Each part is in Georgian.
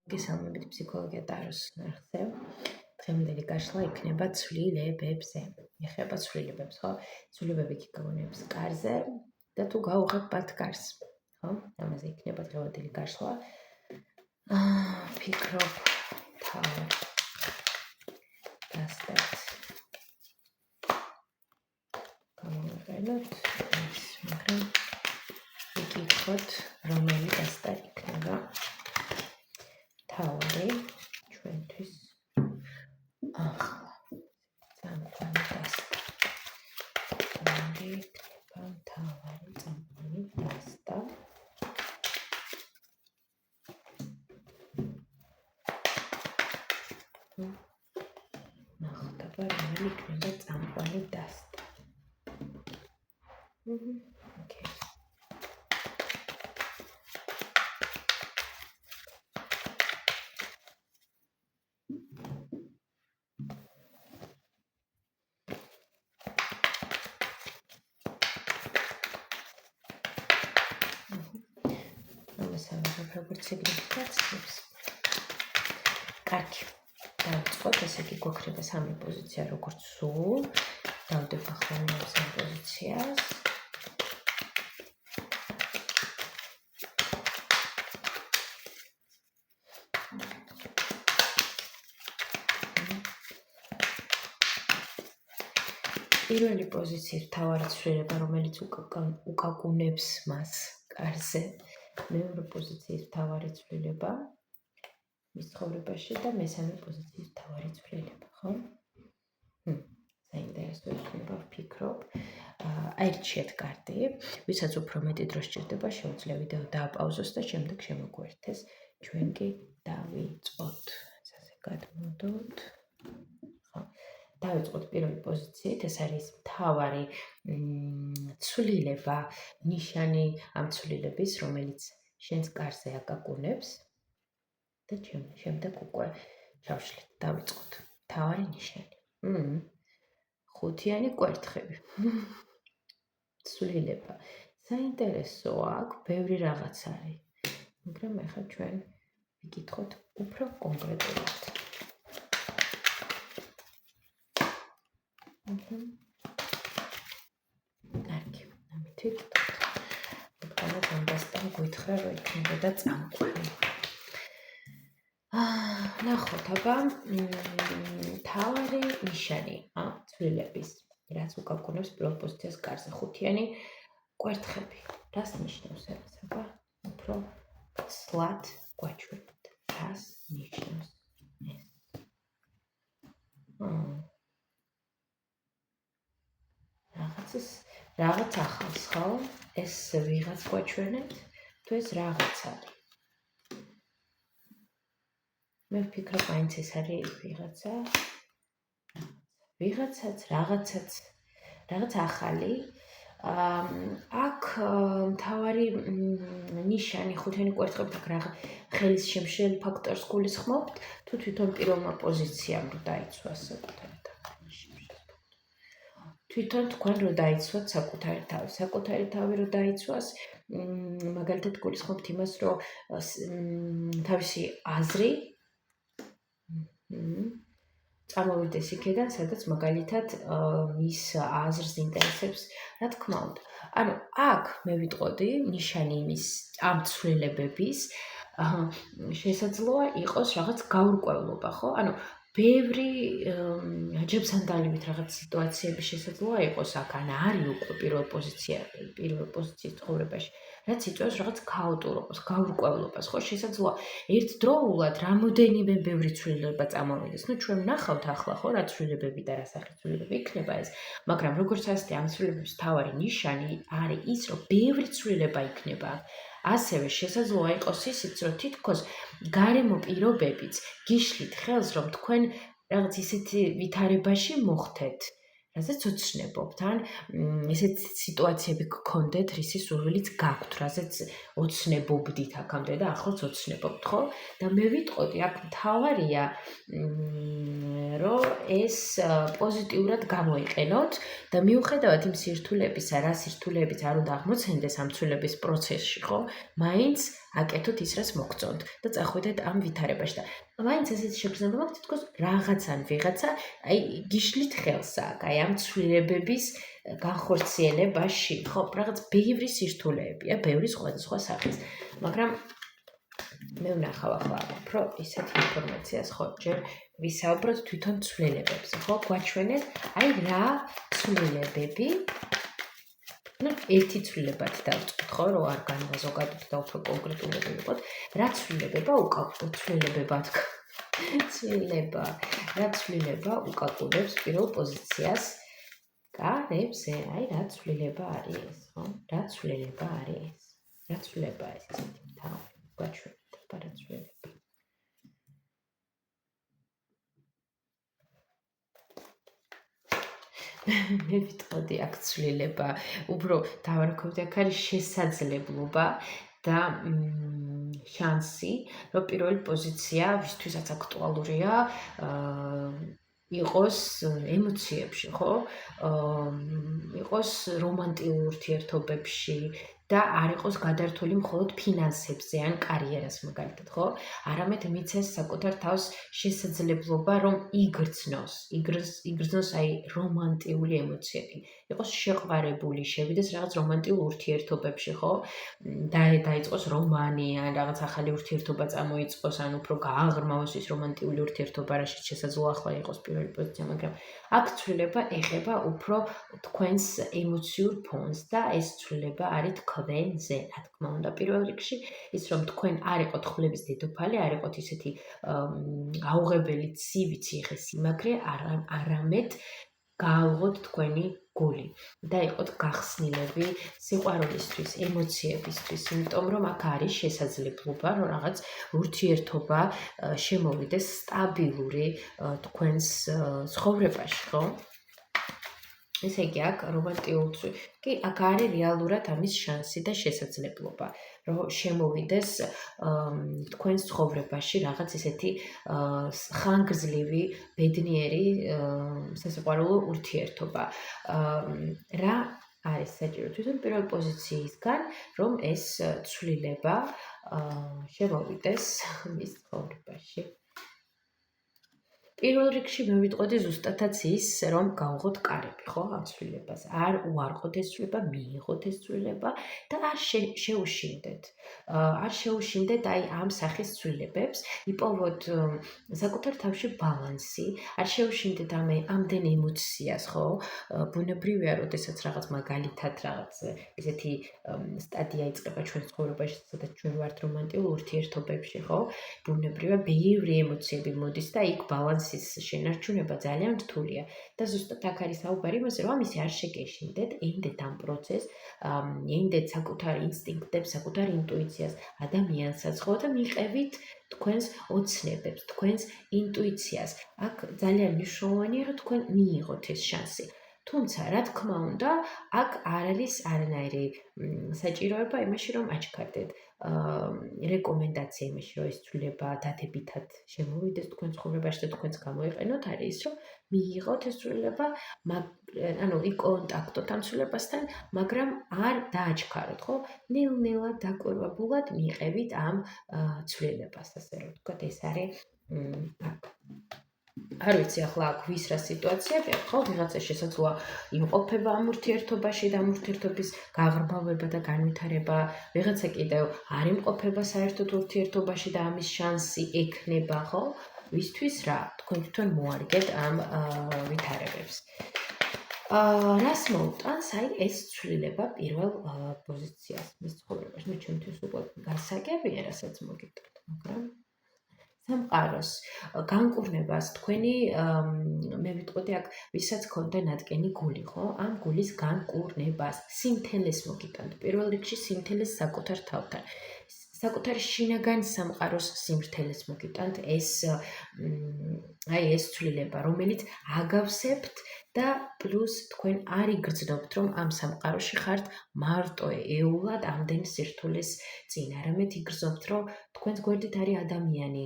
მოგესალმებით ფსიქოლოგია ტაროს ნახევ. დღევანდელი გაშლა იქნება ცვლილებებზე. ეხება ცვლილებებს, ხო? ცვლილებები კი გაგონებს კარზე და თუ გაუღებთ კარს, ხო? ამაზე იქნება დღევანდელი გაშლა. ფიქრობ თავად დასტართ. გამოვიყენოთ ეს, მაგრამ ვიკითხოთ, რომელი დასტარი იქნება. თავი ჩვენთვის ახლა წამყვანი დასტა. რომელი იქნება თავი წამყვანი დასტა. ნახოთ, რომელი იქნება წამყვანი დასტა. ოკეი. როგორც ეგრეთაც კარგი. დავიწყოთ, ესე იგი გვაქვს სამი პოზიცია, როგორც სულ. დავდებ ახლა ამ პოზიციას. პირველი პოზიციის მთავარი ცვლილება, რომელიც უკაკუნებს მას კარზე. მეორე პოზიციის მთავარი ცვლილება მის ცხოვრებაში და მესამე პოზიციის მთავარი ცვლილება, ხო? საინტერესო იქნება, ვფიქრობ. აირჩიეთ კარტი, ვისაც უფრო მეტი დრო სჭირდება, შეუძლია ვიდეო დააპაუზოს და შემდეგ შემოგვერთეს. ჩვენ კი დავიწყოთ. ასე გადმოდოთ. ხო. დავიწყოთ პირველი პოზიციით, ეს არის მთავარი ცვლილება, ნიშანი ამ ცვლილების, რომელიც შენს კარზე აკაკუნებს და შემდეგ უკვე ჩავშლით. დავიწყოთ. მთავარი ნიშანი. ხუთიანი კვერთხები. ცვლილება. საინტერესოა, აქ ბევრი რაღაც არის. მაგრამ ახლა ჩვენ ვიკითხოთ უფრო კონკრეტულად. კარგი, ამით ვთქვათ, ამ დასტამ გვითხრა, რომ იქნებოდა წამყვანი. ნახოთ, აბა, მთავარი ნიშანი ცვლილების, რაც უკაკუნებს პირველ პოზიციას კარზე, ხუთიანი კვერთხები. რას ნიშნავს ეს, აბა? უფრო ცლად გვაჩვენებთ. რას ნიშნავს ეს? რაღაც ახალს, ხო? ეს ვიღაც გვაჩვენებთ, თუ ეს რაღაც არის. მე ვფიქრობ, მაინც ეს არის ვიღაცა. ვიღაცაც, რაღაც ახალი. აქ მთავარი ნიშანი ხუთიანი კვერთხებით ხელის შემშლელი ფაქტორს გულისხმობთ, თუ თვითონ პირველმა პოზიციამ რო დაიცვას საკუთარი თვითონ თქვენ რო დაიცვათ საკუთარი თავი რო დაიცვას, მაგალითად გულისხმობთ იმას, რომ თავისი აზრი წამოვიდეს იქიდან, სადაც მაგალითად მის აზრს ინტერესებს, რა თქმა უნდა. ანუ აქ მე ვიტყოდი ნიშანი იმის ამ ცვლილებების, შესაძლოა იყოს რაღაც გაურკვევლობა, ხო? ანუ ბევრი ჯებსთან დალივით რაღაც სიტუაციები შესაძლოა იყოს აქ, ან არის უკვე პირველ პოზიციის ცხოვრებაში, რაც იწვევს რაღაც ქაოტურობას, გაურკვევლობას, ხო? შესაძლოა ერთდროულად რამოდენიმე ბევრი ცვლილება წამოვიდეს. ჩვენ ვნახავთ ახლა, ხო, რა ცვლილებები და რა სახის ცვლილებები იქნება ეს, მაგრამ როგორც ასეთი ამ ცვლილებების მთავარი ნიშანი არის ის, რომ ბევრი ცვლილება იქნება. ასევე შესაძლოა იყოს ისიც, რომ თითქოს გარემო პირობებიც გიშლით ხელს, რომ თქვენ რაღაც ისეთი ვითარებაში მოხდეთ, რაზეც ოცნებობთ, ან ესეთ სიტუაციები გქონდეთ, რისი სურვილიც გაქვთ, რაზეც ოცნებობდით აქამდე და ახლაც ოცნებობთ, ხო? და მე ვიტყოდი, აქ მთავარია, რომ ეს პოზიტიურად გამოიყენოთ და მიუხედავად იმ სირთულეებისა, რა სირთულეებიც არ უნდა აღმოცენდეს ამ ცვლილების პროცესში, ხო? მაინც აკეთოთ ის, რაც მოგწონთ და წახვიდეთ ამ ვითარებაში და მაინც ესეთი შეგრძნება მაქვს, თითქოს რაღაც ან ვიღაცა აი გიშლით ხელს აქ, აი ამ ცვლილებების განხორციელებაში, ხო, რაღაც ბევრი სირთულეებია, ბევრი სხვადასხვა სახის, მაგრამ მე ვნახავ ახლა უფრო ისეთ ინფორმაციას, ხო, ჯერ ვისაუბროთ თვითონ ცვლილებებზე, ხო, გვაჩვენეთ, აი რა ცვლილებები ერთი ცვლილებად დავწყოთ, ხო, რომ არ განა ზოგადად და უფრო კონკრეტულად ვიყოთ, რა ცვლილება უკაკურებს პირველ პოზიციას კარებზე, აი რა ცვლილება არის ეს, ხო? რა ცვლილება არის? რა ცვლილება ეს ისეთი მთავარი, გვაჩვენეთ, აბა რა ცვლილება. მე ვიტყოდი აქ ცვლილება, უფრო დავარქვევდი აქ არის შესაძლებლობა და შანსი, რომ პირველი პოზიცია ვისთვისაც აქტუალურია, იყოს ემოციებში, ხო? იყოს რომანტიულ ურთიერთობებში და არ იყოს გადართული მხოლოდ ფინანსებზე ან კარიერას მაგალითად, ხო? არამედ მიცეს საკუთარ თავს შესაძლებლობა, რომ იგრძნოს აი რომანტიული ემოციები. იყოს შეყვარებული, შევიდეს რაღაც რომანტიულ ურთიერთობებში, ხო? დაიწყოს რომანი ან რაღაც ახალი ურთიერთობა წამოიწყოს, ან უფრო გააღრმავოს ის რომანტიული ურთიერთობა, რაშიც შესაძლოა ახლა იყოს პირველი პოზიცია, მაგრამ აქ ცვლილება ეხება უფრო თქვენს ემოციურ ფონს და ეს ცვლილება არის თქვენზე, რა თქმა უნდა, პირველ რიგში, ის რომ თქვენ არ იყოთ ხვლების დედოფალი, არ იყოთ ისეთი აუღებელი ცივი ციხე-სიმაგრე, არამედ გააუღოთ თქვენი გული და იყოთ გახსნილები სიყვარულისთვის, ემოციებისთვის, იმიტომ რომ აქ არის შესაძლებლობა, რომ რაღაც ურთიერთობა შემოვიდეს სტაბილური თქვენს ცხოვრებაში, ხო? ესე იგი, აქ რომანტიულ კი, აქ არის რეალურად ამის შანსი და შესაძლებლობა, რომ შემოვიდეს თქვენს ცხოვრებაში რაღაც ისეთი ხანგრძლივი, ბედნიერი სასიყვარულო ურთიერთობა. რა არის საჭირო თვითონ პირველ პოზიციისგან, რომ ეს ცვლილება შემოვიდეს მის ცხოვრებაში. პირველ რიგში მე ვიტყოდი ზუსტადაც ის, რომ გავუღოთ კარები, ხო, ამ ცვლილებას. არ უარყოთ ეს ცვლილება, მიიღოთ ეს ცვლილება და არ შეუშინდეთ. არ შეუშინდეთ აი ამ სახის ცვლილებებს, იპოვოთ საკუთარ თავში ბალანსი, არ შეუშინდეთ ამდენ ემოციას, ხო? ბუნებრივია, როდესაც რაღაც მაგალითად რაღაც ესეთი სტადია იწყება ჩვენ ცხოვრებაში, სადაც ჩვენ ვართ რომანტიულ ურთიერთობებში, ხო? ბუნებრივია, ბევრი ემოციები მოდის და იქ ბალანსის შენარჩუნება ძალიან რთულია და ზუსტად აქ არის საუბარი იმაზე, რომ ამისი არ შეგეშინდეთ, ენდეთ ამ პროცესს, ენდეთ საკუთარ ინსტინქტებს, საკუთარ ინტუიციას, ადამიანსაც, ხო და მიყევით თქვენს ოცნებებს, თქვენს ინტუიციას. აქ ძალიან მნიშვნელოვანია, რომ თქვენ მიიღოთ ეს შანსი. თუმცა, რა თქმა უნდა, აქ არ არის არანაირი საჭიროება იმაში, რომ აჩქარდეთ რეკომენდაცია იმაში, რომ ეს ცვლილება დადებითად შემოვიდეს თქვენ ცხოვრებაში და თქვენს გამოიყენოთ, არის ის, რომ მიიღოთ ეს ცვლილება, ანუ იკონტაქტოთ ამ ცვლილებასთან, მაგრამ არ დააჩქაროთ, ხო? ნელ-ნელა დაკვირვებულად მიიღებით ამ ცვლილებას, ასე რომ ვთქვათ, ეს არის აქ. არ ვიცი ახლა აქ ვის რა სიტუაციებია, ხო, ვიღაცა შესაძლოა იმყოფება ამ ურთიერთობაში და ამ ურთიერთობის გაღრმავება და განვითარება, ვიღაცა კიდევ არ იმყოფება საერთოდ ურთიერთობაში და ამის შანსი ექნება, ხო? ვისთვის რა, თქვენ თვითონ მოარგეთ ამ ვითარებებს. რას მოუტანს აი ეს ცვლილება პირველ პოზიციას მის ცხოვრებაში? მე ჩემთვის უკვე გასაგებია, რასაც მოგიტყოთ, მაგრამ სამყაროს განკურნებას თქვენი მე ვიტყოდი აქ ვისაც ქონდა ნატკენი გული, ხო? ამ გულის განკურნებას, სიმთელეს მოგიტანთ. პირველ რიგში სიმთელეს საკუთარ თავთან. საკუთარ შინაგან სამყაროს სიმართლეს მოგიტანთ ეს აი ეს ცვლილება, რომელიც აგავსებთ და პლუს თქვენ არ იგრძნობთ, რომ ამ სამყაროში ხართ მარტო ეულად ამდენ სირთულეს წინ, არამედ იგრძნობთ, რომ თქვენს გვერდით არის ადამიანი,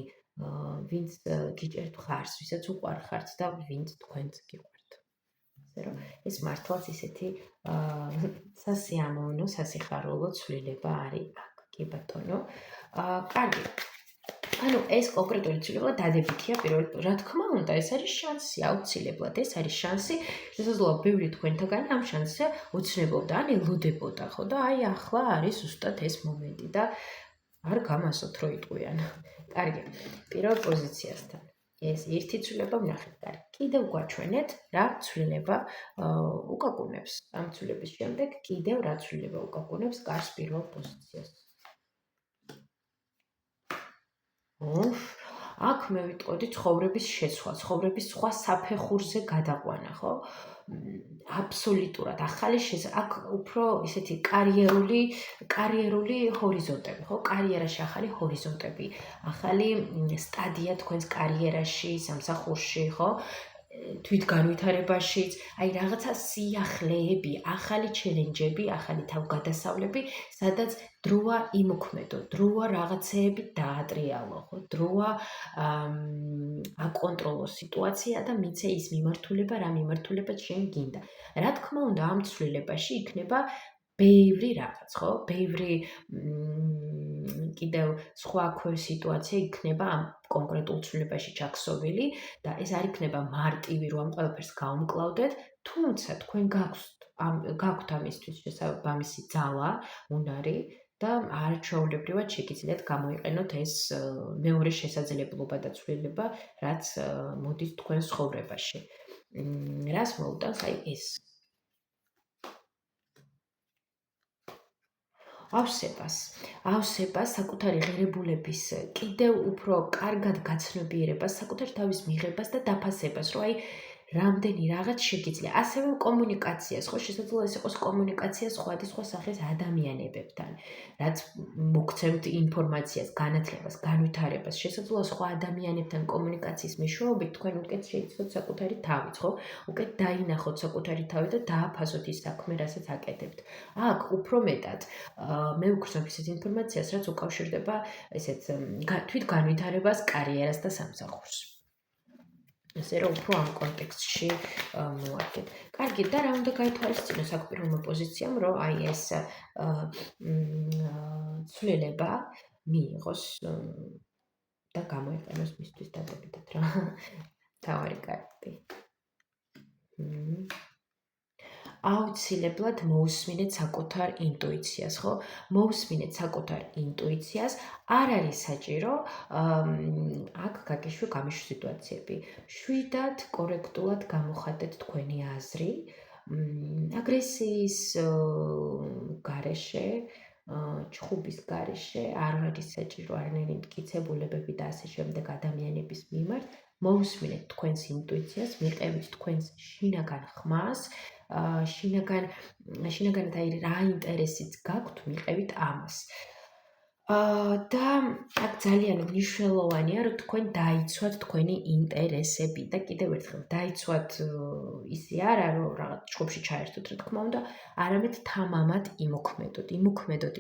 ვინც გიჭერთ ხარს, ვისაც უყვარხართ და ვინც თქვენც გიყვართ. ასე რომ ეს მართლაც ისეთი სასიამოვნო, სასიხარულო ცვლილება არის. კი ბატონო, კარგი. ანუ ეს კონკრეტული ცვლილება დადებითია პირველ რა თქმა უნდა, ეს არის შანსი, აუცილებლად ეს არის შანსი, შესაძლოა ბევრი თქვენთაგანი ამ შანსზე ოცნებობდა, ან ელოდებოდა, ხო და აი ახლა არის ზუსტად ეს მომენტი და არ გამასოთ რო იტყვიან. კარგი. პირველ პოზიციასთან. ეს ერთი ცვლილება ვნახეთ, კარგი. კიდევ გვაჩვენეთ რა ცვლილება უკაკუნებს. ამ ცვლილების შემდეგ კიდევ რა ცვლილება უკაკუნებს კარს პირველ პოზიციას. აქ მე ვიტყოდი ცხოვრების შეცვლა, ცხოვრების სხვა საფეხურზე გადაყვანა, ხო? აბსოლუტურად ახალი აქ უფრო ისეთი კარიერული ჰორიზონტები, ხო? კარიერაში ახალი ჰორიზონტები, ახალი სტადია თქვენს კარიერაში, სამსახურში, ხო? თვითგანვითარებაშიც, აი რაღაცა სიახლეები, ახალი ჩელენჯები, ახალი თავგადასავლები, სადაც დროა იმოქმედო, დროა რაღაცეები დაატრიალო, ხო? დროა აკონტროლო სიტუაცია და მიცე ის მიმართულება, რა მიმართულებაც შენ გინდა. რა თქმა უნდა, ამ ცვლილებაში იქნება ბევრი რაღაც, ხო? ბევრი კიდევ სხვა სიტუაცია იქნება ამ კონკრეტულ ცვლილებაში ჩაქსოვილი და ეს არ იქნება მარტივი, რომ ამ ყველაფერს გაუმკლავდეთ, თუმცა თქვენ გაქვთ ამისთვის შესაბამისი ძალა, უნარი და არაჩვეულებრივად შეგიძლიათ გამოიყენოთ ეს მეორე შესაძლებლობა და ცვლილება, რაც მოდის თქვენ ცხოვრებაში. რას მოუტანს აი ეს? ავსებას, საკუთარი ღირებულების კიდევ უფრო კარგად გაცნობიერებას, საკუთარ თავის მიღებას და დაფასებას, რომ აი რამდენი რაღაც შეგიძლია. ასევე კომუნიკაციას, ხო, შესაძლოა ეს იყოს კომუნიკაცია სხვადასხვა სახის ადამიანებთან, რაც მოგცემთ ინფორმაციას, განათლებას, განვითარებას. შესაძლოა სხვა ადამიანებთან კომუნიკაციის მეშვეობით თქვენ უკეთ შეიცვალოთ საკუთარი თავიც, ხო? უკეთ დაინახოთ საკუთარი თავი და დააფასოთ ის საქმე, რასაც აკეთებთ. აქ უფრო მეტად მე ვგრძნობ ისეთ ინფორმაციას, რაც უკავშირდება ესეთ თვითგანვითარებას, კარიერას და სამსახურს. ესე რომ უფრო ამ კონტექსტში მოვარდეთ. კარგი, და რა უნდა გაითვალისწინოს აქ პირველმა პოზიციამ, რომ აი ეს ცვლილება მიიღოს და გამოიყენოს მისთვის დადებითად რა. თავარი კარტი. აუცილებლად მოусმინეთ საკუთარ ინტუიციას, ხო? მოусმინეთ საკუთარ ინტუიციას, არ არის საჭირო აქ გამიშვი სიტუაციები. შვიდად კორექტულად გამოხატეთ თქვენი აზრი, აგრესიის გარეშე, ჩხუბის გარეშე არ არის საჭირო არანაირი მტკიცებულებები და ასე შემდეგ ადამიანების მიმართ. მოусმინეთ თქვენს ინტუიციას, მიყევით თქვენს შინაგან ხმას, შინაგანად აი რა ინტერესიც გაქვთ, მიყევით ამას. და აქ ძალიან მნიშვნელოვანია, რომ თქვენ დაიცვათ თქვენი ინტერესები და კიდევ ერთხელ დაიცვათ ისე არა, რომ რაღაც ჯგუფში ჩაერთოთ, რა თქმა უნდა, არამედ თამამად იმოქმედოთ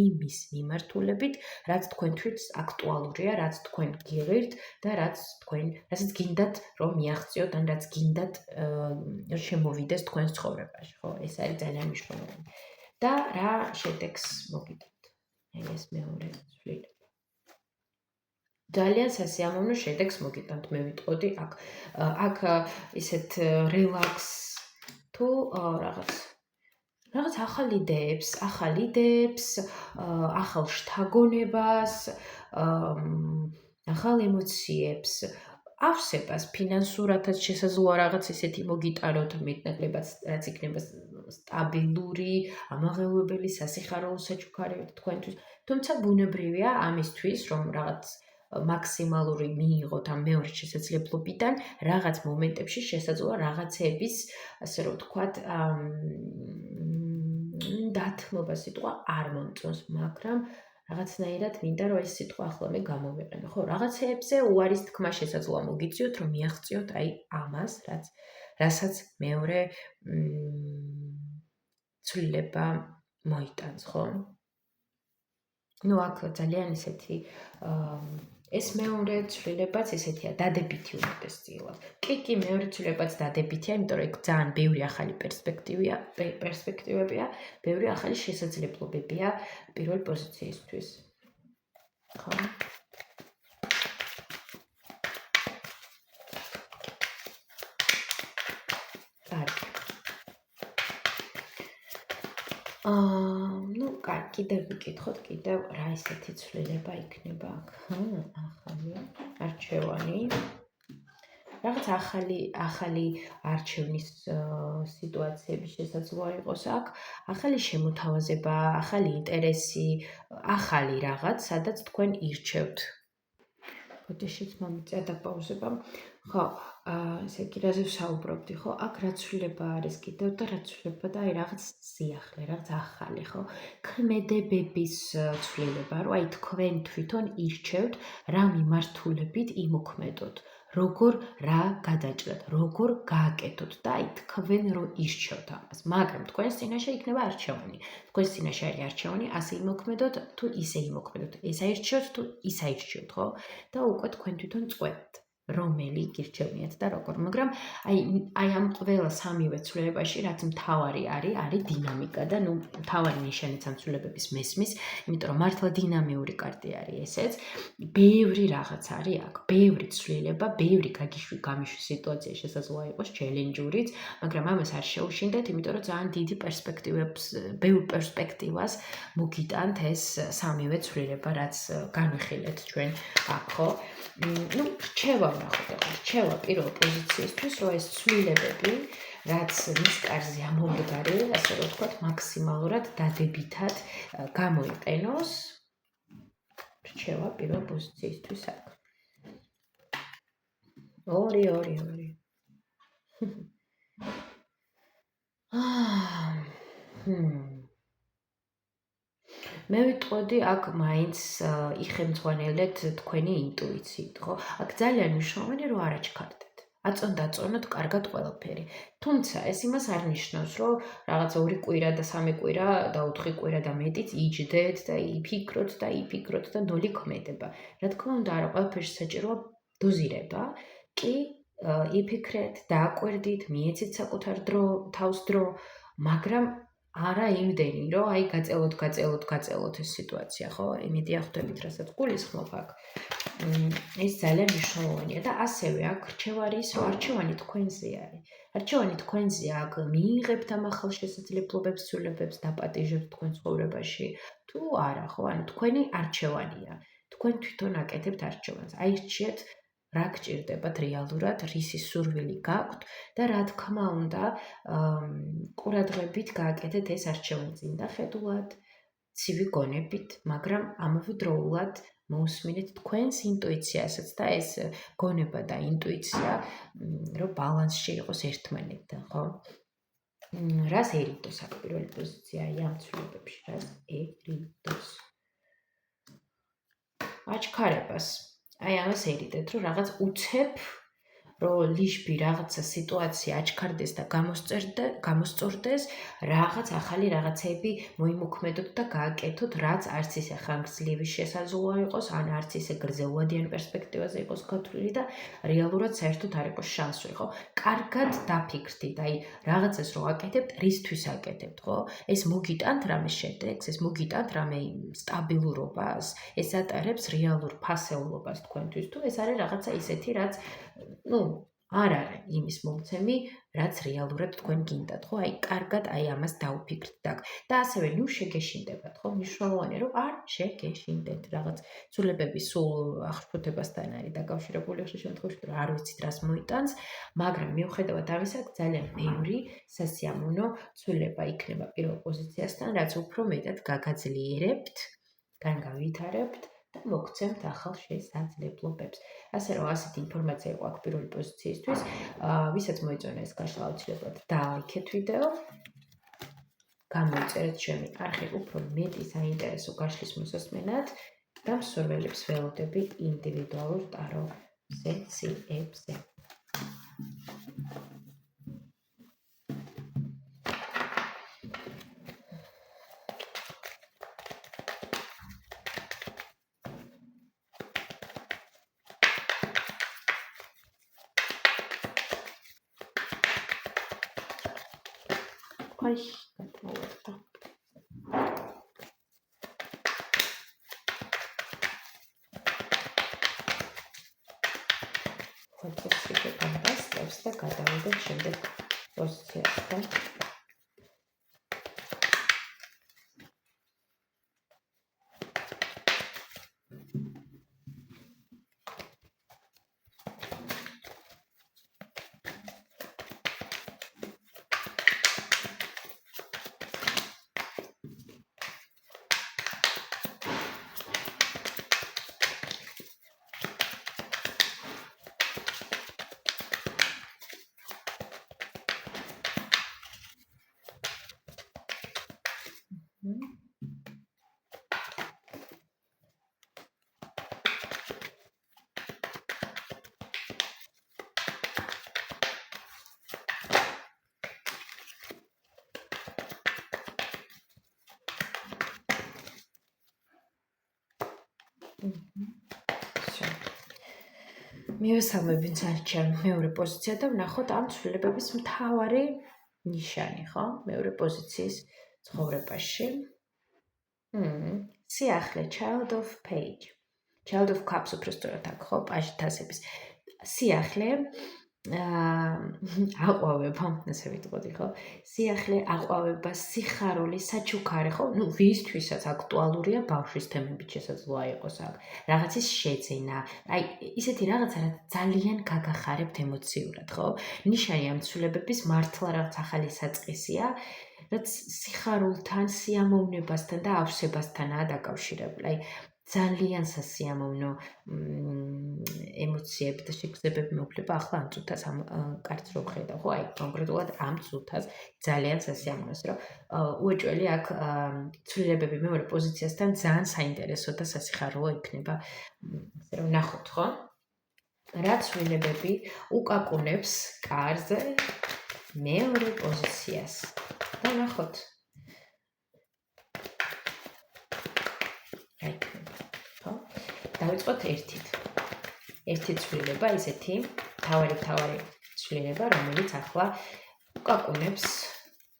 იმის მიმართულებით, რაც თქვენთვის აქტუალურია, რაც თქვენ გიღირთ და რასაც გინდათ რომ მიაღწიოთ, ან რაც გინდათ შემოვიდეს თქვენს ცხოვრებაში, ხო? ეს არის ძალიან მნიშვნელოვანი. და რა შედეგს მოგიდეთ? ეს მეორე ცვლილება. ძალიან სასიამოვნო შედეგს მოგიტანთ, მე ვიტყოდი აქ ისეთ რელაქს თუ რაღაც ახალ იდეებს, ახალ შთაგონებას, ახალ ემოციებს, ავსებას, ფინანსურათაც შესაძლოა რაღაც ისეთი მოგიტანოთ, მეტნაკლებად რაც იქნება სტაბილური, ამაღელვებელი, სასიხარულო საჩუქარი თქვენთვის. თუმცა ბუნებრივია ამისთვის, რომ რაღაც მაქსიმალური მიიღოთ ამ მეორე შესაძლებლობიდან, რაღაც მომენტებში შესაძლოა რაღაცების, ასე რომ ვთქვათ, დათმობა სიტყვა არ მომწონს, მაგრამ რაღაცნაირად მინდა რომ ეს სიტყვა ახლა მე გამოვიყენო. ხო, რაღაცეებზე უარის თქმა შესაძლოა მოგიწიოთ, რომ მიაღწიოთ აი ამას, რასაც მეორე ცვლილება მოიტანს, ხო? აქ ძალიან ისეთი ეს მეორე ცვლილებაც ისეთია, დადებითი უმეტესწილად. კი, მეორე ცვლილებაც დადებითია, იმიტომ რომ ეგ ძალიან ბევრი ახალი პერსპექტივებია, ბევრი ახალი შესაძლებლობებია პირველ პოზიციისთვის. ხო? კარგი. ну, კარგი, კიდევ ვიკითხოთ, კიდევ რა ისეთი ცვლილება იქნება აქ. ახალი არჩევანი. რაღაც ახალი არჩევნის სიტუაციები შესაძლოა იყოს აქ, ახალი შემოთავაზება, ახალი ინტერესი, ახალი რაღაც, სადაც თქვენ ირჩევთ. ბოდიშიც მომიწია დაპაუზება. ხო, ესე იგი, რაზე ვსაუბრობდი, ხო? აქ რა ცვლილება არის კიდევ და რა ცვლილება და აი რაღაც სიახლე, რაღაც ახალი, ხო? ქმედებების ცვლილება, რომ აი თქვენ თვითონ ირჩევთ რა მიმართულებით იმოქმედოთ. როგორ რა გადაჭრათ, როგორ გააკეთოთ და აი თქვენ რო ირჩევთ ამას. მაგრამ თქვენს წინაშე იქნება არჩევანი. თქვენს წინაშე არის არჩევანი, ასე იმოქმედოთ თუ ისე იმოქმედოთ. ეს აირჩიოთ თუ ის აირჩიოთ, ხო? და უკვე თქვენ თვითონ წყვეტთ. რომელი გირჩევნიათ და როგორ. მაგრამ აი ამ ყველა სამივე ცვლილებაში რაც მთავარი არის დინამიკა და ნუ მთავარი ნიშანიც ამ ცვლილებების მესმის, იმიტომ რომ მართლა დინამიური კარტი არის ესეც. ბევრი რაღაც არის აქ, ბევრი ცვლილება, ბევრი გამიშვი სიტუაცია შესაძლოა იყოს ჩელენჯურიც, მაგრამ ამას არ შეუშინდეთ, იმიტომ რომ ძალიან დიდი ბევრ პერსპექტივას მოგიტანთ ეს სამივე ცვლილება, რაც განვიხილეთ ჩვენ აქ, ხო? ну, რჩევა ვნახოთ ახლა, რჩევა პირველ პოზიციისთვის, რომ ეს ცვლილებები, რაც მის კარზე ამომდგარი, ასე რომ ვთქვათ, მაქსიმალურად დადებითად გამოიყენოს. რჩევა პირველ პოზიციისთვის აქ. 2. მე ვიტყოდი აქ მაინც იხელმძღვანელეთ თქვენი ინტუიციით, ხო? აქ ძალიან მნიშვნელოვანი რომ არ აჩქარდეთ. აწონდაწონოთ კარგად ყველაფერი. თუმცა ეს იმას არ ნიშნავს, რომ რაღაცა 2 კვირა და 3 კვირა და 4 კვირა და მეტიც იჯდეთ და იფიქროთ და ნოლი ქმედება. რა თქმა უნდა, არა ყველაფერში საჭიროა დოზირება. კი, იფიქრეთ, დააკვირდით, მიეცეთ საკუთარ თავს დრო, მაგრამ არა იმდენი, რომ აი გაწელოთ ეს სიტუაცია, ხო? იმედია ხვდებით, რასაც გულისხმობ აქ. ეს ძალიან მნიშვნელოვანია და ასევე აქ რჩევა არის, რომ არჩევანი თქვენზე არის. არჩევანი თქვენზე აქ მიიღებთ ამ ახალ შესაძლებლობებს, ცვლილებებს, დაპატიჟებთ თქვენ ცხოვრებაში, თუ არა, ხო? ანუ თქვენი არჩევანია. თქვენ თვითონ აკეთებთ არჩევანს. აირჩიეთ რა გჭირდებათ რეალურად, რისი სურვილი გაქვთ და რა თქმა უნდა, ყურადღებით გააკეთეთ ეს არჩევანი წინდახედულად, ცივი გონებით, მაგრამ ამავდროულად მოусმინეთ თქვენს ინტუიციასაც და ეს გონება და ინტუიცია, რომ ბალანსში იყოს ერთმანეთთან, ხო? რას ერიდოს აქ პირველი პოზიცია ამ ცვლილებებში, რას ერიდოს? აჩქარებას. აი ამას ერიდეთ, რომ რაღაც უცებ, რომ ლიშბი რაღაცა სიტუაცია აჩქარდეს და გამოსწორდეს, რაღაც ახალი რაღაცები მოიმოქმედოთ და გააკეთოთ, რაც არც ისე ხანგრძლივი შესაძლოა იყოს, ან არც ისე გრძელვადიან პერსპექტივაზე იყოს გათვლილი და რეალურად საერთოდ არ იყოს შანსი, ხო? კარგად დაფიქრდით, აი რაღაცას რო აკეთებთ, რისთვის აკეთებთ, ხო? ეს მოგიტანთ რამე შედეგს, ეს მოგიტანთ რამე სტაბილურობას, ეს ატარებს რეალურ ფასეულობას თქვენთვის, თუ ეს არის რაღაცა ისეთი, რაც ну, არ არის იმის მომცემი, რაც რეალურად თქვენ გინდათ, ხო? აი, კარგად აი ამას დაუფიქრდით აქ. და ასევე ნუ შეგეშინდებათ, ხო? მნიშვნელოვანია, რომ არ შეგეშინდეთ. რაღაც ცვლილებები სულ აღშფოთებასთან არის დაკავშირებული ხშირ შემთხვევაში, რომ არ ვიცით რას მოიტანს, მაგრამ მიუხედავად ამისა, ძალიან ბევრი სასიამოვნო ცვლილება იქნება პირველ პოზიციასთან, რაც უფრო მეტად გაგაძლიერებთ, გავითარებთ და მოგცემთ ახალ შესაძლებლობებს. ასე რომ ასეთი ინფორმაცია იყო აქ პირველი პოზიციისთვის. ვისაც მოიწონა ეს გაშლა აუცილებლად დააიქეთ ვიდეო. გამოიწერეთ ჩემი არხი უფრო მეტი საინტერესო გაშლის მოსასმენად და მსურველებს ველოდები ინდივიდუალურ ტარო სეციებზე. აი, გადმოვარდა. ხოთებსიგებან დასწევს და გადავიდეთ შემდეგ პოზიციასთან. მივესალმებით ჩემ მეორე პოზიცია და ვნახოთ ამ ცვლილებების მთავარი ნიშანი, ხო? მეორე პოზიციის ცხოვრებაში. სიახლე, child of page. Child of cups უბრალოდ აქ, ხო? პაჟი თასების. სიახლე აყვავება, ასე ვიტყოდი, ხო? სიახლე, აყვავება, სიხარული, საჩუქარი, ხო? ნუ ვისთვისაც აქტუალურია ბავშვის თემებით შესაძლოა იყოს აქ. რაღაცის შეძენა. აი, ისეთი რაღაცა, რაც ძალიან გაგახარებთ ემოციურად, ხო? ნიშანი ამ ცვლილებების მართლა რაღაც ახალი საწყისია, რაც სიხარულთან, სიამოვნებასთან და ავსებასთანაა დაკავშირებული. აი, ძალიან სასიამოვნო ემოციები და შეგრძნებები მოხდება ახლა ამ წუთას ამ კარტს რო ხედავ, ხო? აი, კონკრეტულად ამ წუთას ძალიან სასიამოვნოს, რომ უეჭველი აქ ცვლილებები მეორე პოზიციასთან ძალიან საინტერესო და სასიხარულო იქნება. ასე რომ ნახოთ, ხო? რა ცვლილებები უკაკუნებს კარზე მეორე პოზიციას. და ნახოთ. დავიწყოთ ერთით. ერთი ცვლილება, ისეთი თავარი ცვლილება, რომელიც ახლა უკაკუნებს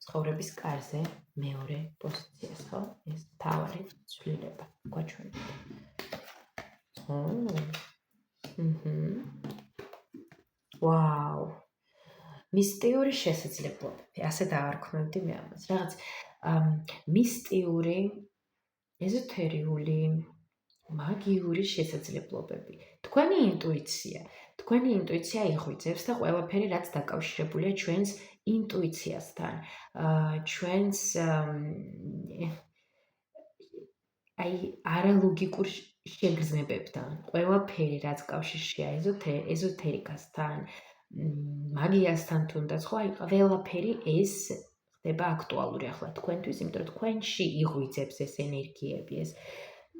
ცხოვრების კარზე მეორე პოზიციას, ხო? ეს თავარი ცვლილება. გვაჩვენეთ. ვაუ. მისტიური შესაძლებლობები. ასე დავარქმევდი მე ამას. რაღაც მისტიური, ეზოთერიული მაგიური შესაძლებლობები. თქვენი ინტუიცია იღვიძებს და ყველაფერი რაც დაკავშირებულია ჩვენს ინტუიციასთან, ჩვენს აი არალოგიკურ შეგრძნებებთან, ყველაფერი რაც კავშირშია ეზოთერიკასთან, მაგიასთან თუნდაც, ხო, აი ყველაფერი ეს ხდება აქტუალური ახლა თქვენთვის, იმიტომ რომ თქვენში იღვიძებს ეს ენერგიები, ეს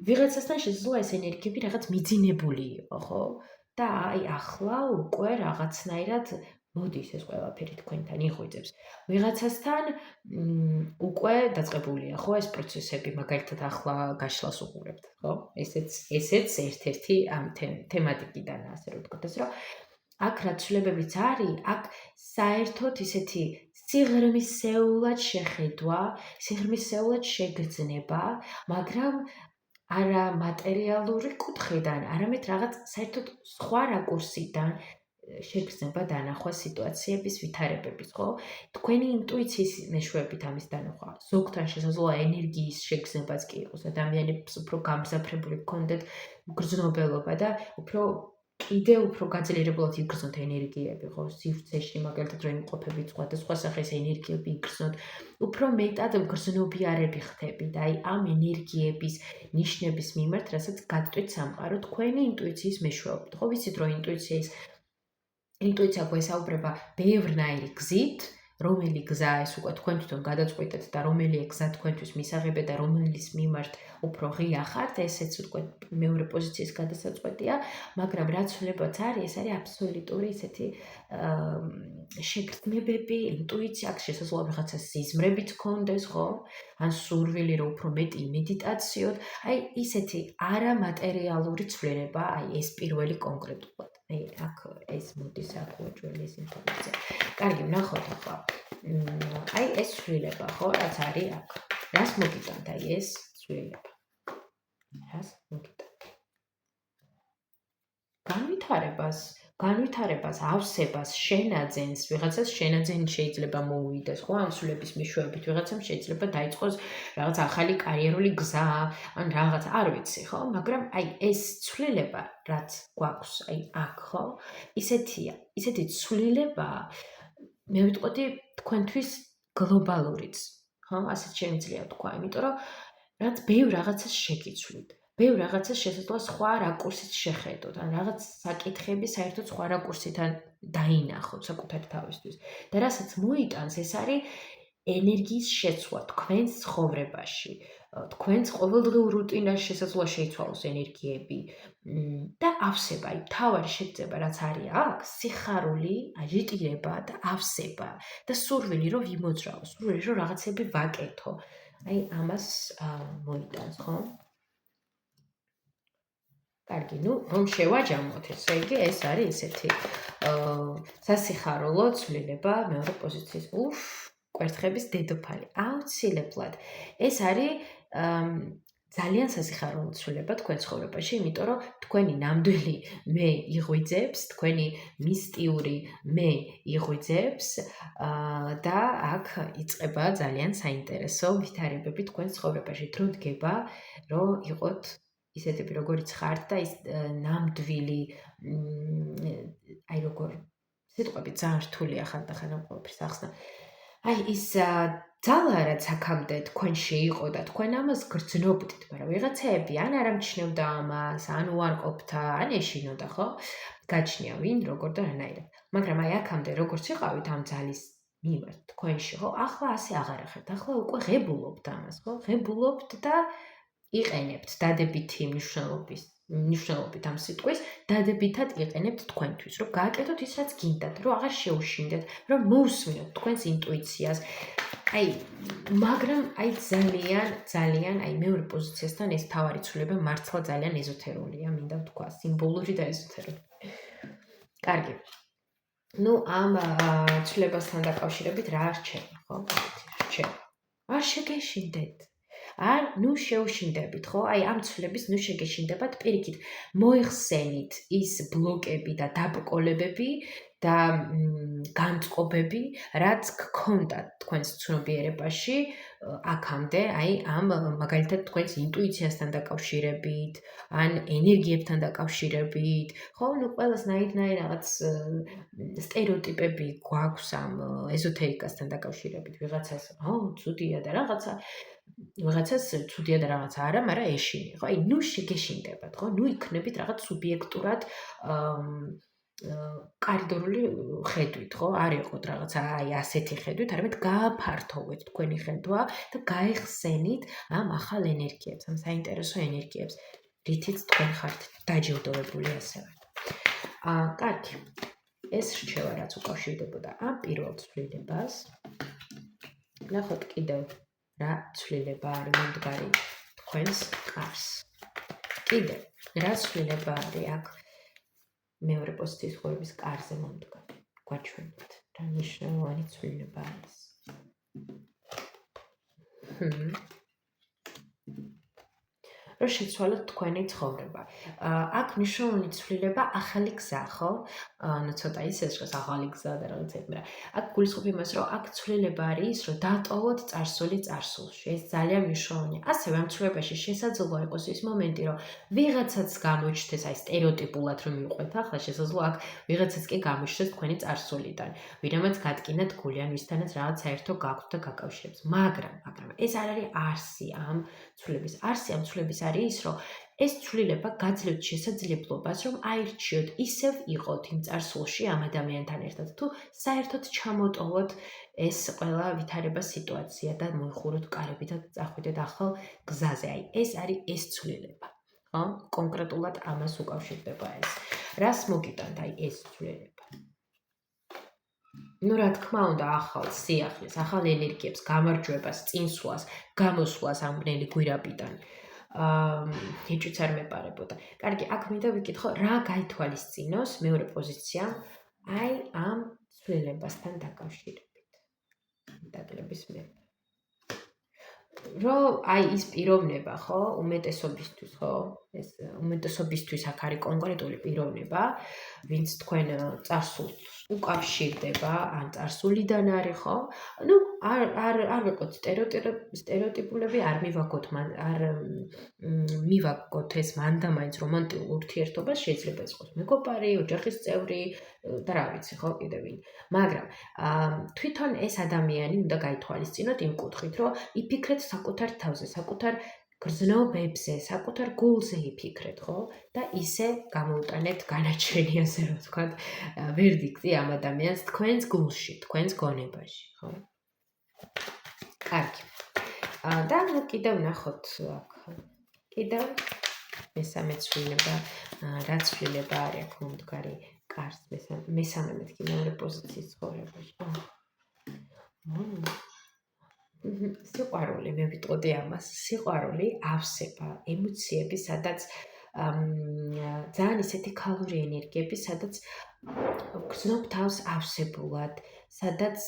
ვიღაცასთან შესაძლოა ეს ენერგიები რაღაც მიძინებული იყო, ხო? და აი ახლა უკვე რაღაცნაირად მოდის ეს ყველაფერი თქვენთან იღვიძებს. ვიღაცასთან უკვე დაწყებულია, ხო, ეს პროცესები, მაგალითად ახლა გაშლას უყურებთ, ხო? ესეც ერთ-ერთი ამ თემატიკიდანაა, ასე რომ ვთქვათ, რომ აქ რა ცვლილებებიც არის, აქ საერთოდ ისეთი სიღრმისეულად შეხედვა, სიღრმისეულად შეგრძნება, მაგრამ არა მატერიალური კუთხიდან, არამედ რაღაც საერთოდ სხვა რაკურსიდან შეგრძნება დანახვა სიტუაციების ვითარებების, ხო? თქვენი ინტუიციის მეშვეობით ამის დანახვა. ზოგთან შესაძლოა ენერგიის შეგრძნებაც კი იყოს, ადამიანებს უფრო გამზაფრებული გქონდეთ გრძნობელობა და კიდევ უფრო გაძლიერებულად იგრძნოთ ენერგიები, ხო? სივრცეში მაგალითად რომ იმყოფებით სხვადასხვა სახის ენერგიები იგრძნოთ, უფრო მეტად გრძნობიარები ხდებით. აი ამ ენერგიების ნიშნების მიმართ, რასაც გაწვით სამყარო თქვენი ინტუიციის მეშვეობით. ხო, ვიცით რომ ინტუიცია გვესაუბრება ბევრნაირი გზით, რომელი გზა ეს უკვე თქვენ თვითონ გადაწყვეტეთ და რომელი გზა თქვენთვის მისაღებია და რომელის მიმართ უფრო ღია ხართ, ესეც უკვე მეორე პოზიციის გადასაწყვეტია, მაგრამ რა ცვლილებაც არის, ეს არის აბსოლუტური ისეთი შეგრძნებები, ინტუიცია, აქ შესაძლოა რაღაცა სიზმრებიც გქონდეს, ხო? ან სურვილი რომ უფრო მეტი იმედიტაციოთ, აი ისეთი არამატერიალური ცვლილება, აი ეს პირველი კონკრეტულად. აი აქ ეს მოდის აქ უეჭველი ეს ინფორმაცია. კარგი, ვნახოთ ახლა. აი ეს ცვლილება, ხო, რაც არის აქ. რას მოგიტანთ აი ეს ცვლილება? რას მოგიტანთ? განვითარებას, განვითარებას, ავსებას, შენაძენს, ვიღაცას შენაძენი შეიძლება მოუვიდეს, ხო? ამ ცვლილების მეშვეობით ვიღაცამ შეიძლება დაიწყოს რაღაც ახალი კარიერული გზა, ან რაღაც, არ ვიცი, ხო? მაგრამ აი ეს ცვლილება, რაც გვაქვს აი აქ, ხო? ისეთი ცვლილება მე ვიტყოდი თქვენთვის გლობალურიც, ხო? ასეთ შემიძლია ვთქვა, იმიტომ რომ რაც ბევრ რაღაცას შეგიცვლით. ბევრ რაღაცას შესაძლოა სხვა რაკურსით შეხედოთ, ან რაღაც საკითხები საერთოდ სხვა რაკურსიდან დაინახოთ საკუთარი თავისთვის. და რასაც მოიტანს, ეს არის ენერგიის შეცვლა თქვენს ცხოვრებაში. თქვენს ყოველდღიურ რუტინაში შესაძლოა შეიცვალოს ენერგიები და ავსება, აი მთავარი შეგრძნება რაც არის აქ, სიხარული, აჟიტირება და ავსება და სურვილი რომ ვიმოძრავო, სურვილი რომ რაღაცები ვაკეთო. აი ამას მოიტანს, ხო? კარგი, ნუ რომ შევაჯამოთ, ესე იგი ეს არის ესეთი სასიხარულო ცვლილება მეორე პოზიციის. კვერთხების დედოფალი. აუცილებლად. ეს არის ძალიან სასიხარულო ცვლილება თქვენ ცხოვრებაში, იმიტომ რომ თქვენი ნამდვილი მე იღვიძებს, თქვენი მისტიური მე იღვიძებს და აქ იწყება ძალიან საინტერესო ვითარებები თქვენ ცხოვრებაში. დრო დგება, რომ იყოთ ისეთები როგორიც ხართ და ის ნამდვილი აი როგორ სიტყვები ძალიან რთულია ხანდახან ამ ყველაფრის ახსნა. აი ის ძალა რაც აქამდე თქვენში იყო და თქვენ ამას გრძნობდით, მაგრამ ვიღაცაები ან არ ამჩნევდა ამას, ან უარყოფდა, ან ეშინოდა, ხო? გაჩნია ვინ, როგორ და რანაირად. მაგრამ აი აქამდე როგორც იყავით ამ ძალის მიმართ თქვენში, ხო? ახლა ასე აღარ ახერთ. ახლა უკვე ღებულობთ ამას, ხო? ღებულობთ და იყენებთ დადებითი მნიშვნელობით ამ სიტყვის, დადებითად იყენებთ თქვენთვის, რომ გააკეთოთ ის, რაც გინდათ, რომ აღარ შეუშინდეთ, რომ მოусმინოთ თქვენს ინტუიციას. აი, მაგრამ აი ძალიან აი მეორე პოზიციასთან ეს თავარი ცვლილება მართლა ძალიან ეზოთერულია, მინდა ვთქვა, სიმბოლური და ეზოთერული. კარგი. ნუ ამ ცვლილებასთან დაკავშირებით რა რჩება, ხო? რჩება. არ შეგეშინდეთ. არ ნუ შეუშინდებით, ხო? აი ამ ცვლილების ნუ შეგეშინდებათ, პირიქით, მოიხსენით ის ბლოკები და დაბრკოლებები და განწყობები, რაც გქონდათ თქვენს ცნობიერებაში აქამდე, აი ამ მაგალითად თქვენს ინტუიციასთან დაკავშირებით, ან ენერგიებთან დაკავშირებით, ხო? ნუ ყველასნაირ რაღაც სტერეოტიპები გვაქვს ამ ეზოთერიკასთან დაკავშირებით, ვიღაცას, ცუდია და რაღაცა ვიღაცას ცუდია და რაღაცა არა, მაგრამ ეშინი, ხო? აი, ნუ შეგეშინდებათ, ხო? ნუ იქნებით რაღაც სუბიექტურად კარიდორული ხედვით, ხო? არ იყოთ რაღაცა აი ასეთი ხედვით, არამედ გააფართოვეთ თქვენი ხედვა და გაეხსენით ამ ახალ ენერგიებს, ამ საინტერესო ენერგიებს, რითიც თქვენ ხართ დაჯილდოვებული ასევე. კარგი. ეს რჩევა რაც უკავშირდებოდა ამ პირველ ცვლილებას. ნახოთ კიდევ რა ცვლილება არის მომდგარი თქვენს კარს. კიდევ რა ცვლილება არის აქ მეორე პოზიციის ცხოვრების კარზე მომდგარი. გვაჩვენოთ რა მნიშვნელოვანი ცვლილება არის. რომ შეცვალოთ თქვენი ცხოვრება. აქ მნიშვნელოვანი ცვლილება ახალი გზა, ხო? ну ცოტა ისე შეხს ახალი გზა და რაღაცა, მაგრამ აქ გულისხმობ იმას, რომ აქ ცვლილება არის ის, რომ დატოვოთ წარსული წარსულში. ეს ძალიან მნიშვნელოვანია. ასევე ამ ცვლილებაში შესაძლოა იყოს ის მომენტი, რომ ვიღაცაც გამოჩნდეს, აი სტერეოტიპულად რომ მიყვეთ, ახლა შესაძლოა აქ ვიღაცაც კი გამოჩნდეს თქვენი წარსულიდან. ვინამაც გატკინათ გული, ან ვისთანაც რაღაც საერთო გაქვთ და გაკავშირებს. მაგრამ ეს არ არის არსი ამ ცვლილების. არსი ამ ცვლილების არის ის, რომ ეს ცვლილება გაძლევთ შესაძლებლობას, რომ აირჩიოთ ისევ იყოთ იმ წარსულში ამ ადამიანთან ერთად, თუ საერთოდ ჩამოტოვოთ ეს ყველა ვითარება სიტუაცია და მოიხუროთ კარები და წახვიდეთ ახალ გზაზე. აი, ეს არის ეს ცვლილება. ხო? კონკრეტულად ამას უკავშირდება ეს. რას მოგიტანთ აი ეს ცვლილება? ну რა თქმა უნდა ახალ სიახლის, ახალ ენერგიებს, გამარჯვებას, წინსვლას, გამოსვლას ამ ბნელი გვირაბიდან. ეჭვიც არ მეპარებოდა. კარგი, აქ მინდა ვიკითხო, რა გაითვალისწინოს მეორე პოზიცია აი ამ ცვლილებასთან დაკავშირებით. დაკლების მე. რომ აი ის პიროვნება, ხო, უმეტესობისთვის, ხო? ეს უმეტესობისთვის აქ არის კონკრეტული პიროვნება, ვინც თქვენ წარსულს უკავშირდება, ან წარსულიდან არის, ხო? ну, არ ვიყოთ სტერეოტიპულები, არ მივაგოთ არ მივაგოთ ეს მანდამაინც რომანტიკულ ურთიერთობას, შეიძლება ეს იყოს მეგობარი, ოჯახის წევრი და რა ვიცი, ხო, კიდევ ვინ. მაგრამ თვითონ ეს ადამიანი უნდა გაითვალისწინოთ იმ კუთხით, რომ იფიქრეთ საკუთარ თავზე, საკუთარ გრძნობებზე, საკუთარ გულზე იფიქრეთ, ხო? და ისე გამოუტანეთ განაჩენი, ასე რომ ვთქვათ, ვერდიქტი ამ ადამიანს თქვენს გულში, თქვენს გონებაში, ხო? კარგი. და კიდევ ნახოთ აქ. კიდევ მესამე ცვლილება, რა ცვლილება არის აქ მომდგარი კარს მესამე მეთქი მეორე პოზიციის ცხოვრებაში. სიყვარული, მე ვიტყოდი ამას. სიყვარული, ავსება, ემოციები, სადაც ძალიან ისეთი ქალური ენერგიები, სადაც გრძნობ თავს ავსებულად, სადაც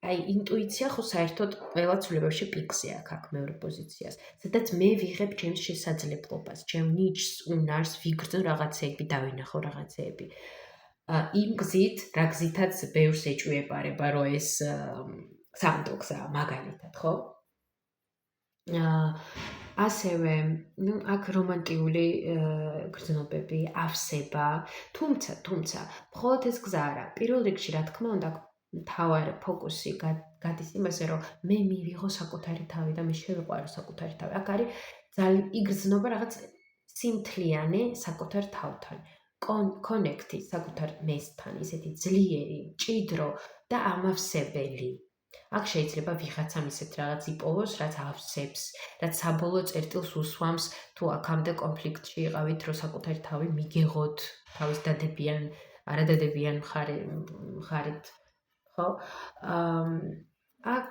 აი ინტუიცია ხო საერთოდ ყველა ცვლილებებში პიკზე აქ მეორე პოზიციას. სადაც მე ვიღებ ჩემს შესაძლებლობას, ჩემ ნიჭს, უნარს, ვიგრძნო რაღაცეები, დავინახო რაღაცეები. იმ გზით, რა გზითაც ბევრს ეჭვიებარება, რომ ეს სანდოქსა მაგალითად, ხო? ასევე, ну, აქ რომანტიკული გრძნობები, ავსება, თუმცა, მხოლოდ ეს გზა არა. პირველ რიგში, რა თქმა უნდა, თავარი ფოკუსი გადის იმაზე, რომ მე მივიღო საკუთარი თავი და მე შევიყვარო საკუთარი თავი. აქ არის ძალიან იგრძნობა რაღაც სიმთლიანი საკუთარ თავთან. კონექტი საკუთარ მესთან, ისეთი ძლიერი, მჭიდრო და ამავსებელი. აქ შეიძლება ვიღაცამ ისეთ რაღაც იპოვოს, რაც ავსებს, რაც საბოლოო წერტილს უსვამს, თუ აქამდე კონფლიქტში იყავით, რომ საკუთარი თავი მიგეღოთ, თავის დადებიან, არადადებიან მხარით, ხო? აქ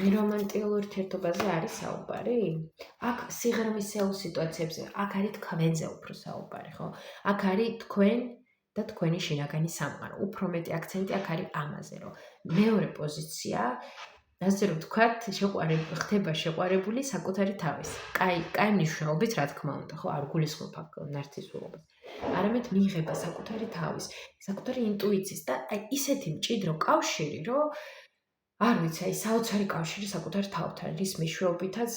რომანტიკულ ურთიერთობაზე არის საუბარი? აქ სიღრმისეულ სიტუაციებზე, აქ არის თქვენზე უფრო საუბარი, ხო? აქ არის თქვენ და თქვენი შინაგანი სამყარო. უფრო მეტი აქცენტი აქ არის ამაზე, რომ მეორე პოზიცია, ასე რომ ვთქვათ, ხდება შეყვარებული საკუთარი თავის. კაი მნიშვნელობით, რა თქმა უნდა, ხო, არ გულისხმობ აქ ნარცისულობას. არამედ მიიღება საკუთარი თავის, საკუთარი ინტუიციის და აი ისეთი მჭიდრო კავშირი, რომ არ ვიცი, აი საოცარი კავშირი საკუთარ თავთან, რის მეშვეობითაც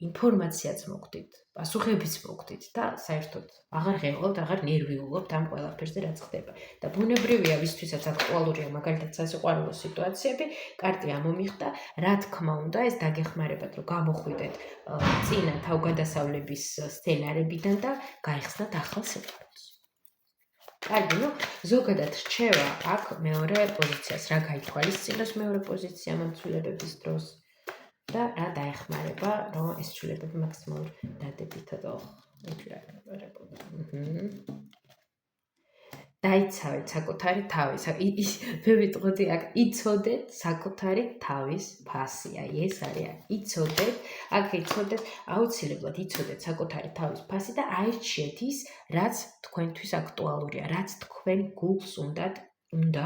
ინფორმაციაც მოგდით, პასუხებიც მოგდით და საერთოდ აღარ ღეღობთ, აღარ ნერვიულობთ ამ ყველაფერზე რაც ხდება. და ბუნებრივია, ვისთვისაც აქტუალურია მაგალითად სასიყვარულო სიტუაციები, კარტი ამომიხდა, რა თქმა უნდა, ეს დაგეხმარებათ, რომ გამოხვიდეთ წინა თავგადასავლების სცენარებიდან და გაიხსნათ ახალ სიყვარულს. კარგი, ну, ზოგადად რჩევა აქ მეორე პოზიციას, რა გაითვალისწინოს მეორე პოზიცია მოცვლილებების დროს და რა დაეხმარება, რომ ეს ცვლილებები მაქსიმალურ დადებითად დაიცავეთ საკუთარი თავის. მე ვიტყოდი აქ, იცოდეთ საკუთარი თავის ფასი. აი ეს არის, იცოდეთ, აქ იცოდეთ, აუცილებლად იცოდეთ საკუთარი თავის ფასი და აირჩიეთ ის, რაც თქვენთვის აქტუალურია, რაც თქვენ გულს უნდა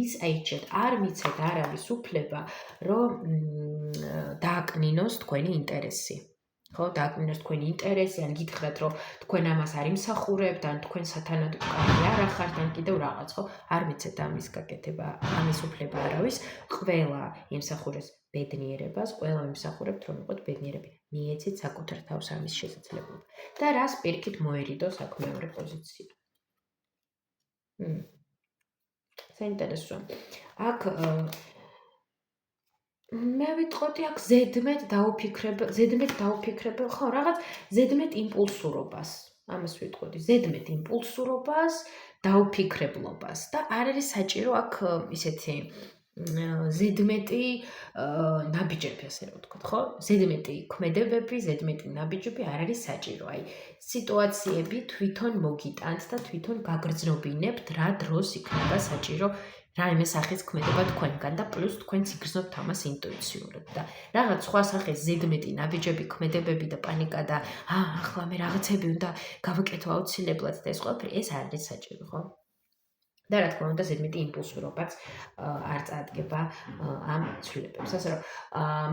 ის აირჩიეთ. არ მიცეთ არავის უფლება, რომ დააკნინოს თქვენი ინტერესი. ხო, დააკნინოს თქვენი ინტერესი, ან გითხრათ, რომ თქვენ ამას არ იმსახურებთ, ან თქვენ სათანადო კარგი არ ახართ, ან კიდევ რაღაც, ხო? არ მიცეთ ამის გაკეთება, ამის უფლება არავის. ყველა იმსახურებს ბედნიერებას, ყველა იმსახურებთ, რომ იყოთ ბედნიერები. მიეცით საკუთარ თავს ამის შესაძლებლობა. და რას პირიქით მოერიდოს აქ მეორე პოზიცია. საინტერესოა. აქ მე ვიტყოდი აქ ზედმეტ დაუფიქრებელ, ხო, რაღაც ზედმეტ იმპულსურობას. ამას ვიტყოდი, ზედმეტ იმპულსურობას, დაუფიქრებლობას და არ არის საჭირო აქ ისეთი ზედმეტი ნაბიჯები, ასე რომ ვთქვათ, ხო? ზედმეტი ქმედებები, ზედმეტი ნაბიჯები არ არის საჭირო. აი, სიტუაციები თვითონ მოგიტანთ და თვითონ გაგრძნობინებთ, რა დროს იქნება საჭირო რაიმე სახის ქმედება თქვენგან და პლუს თქვენც იგრძნობთ ამას ინტუიციურად და რაღაც სხვა სახის ზედმეტი ნაბიჯები, ქმედებები და პანიკა და ახლა მე რაღაცები უნდა გავაკეთო აუცილებლად და ეს ყველაფერი ეს არ არის საჭირო, ხო? და რა თქმა უნდა ზედმეტი იმპულსურობაც არ წაადგება ამ ცვლილებებს. ასე რომ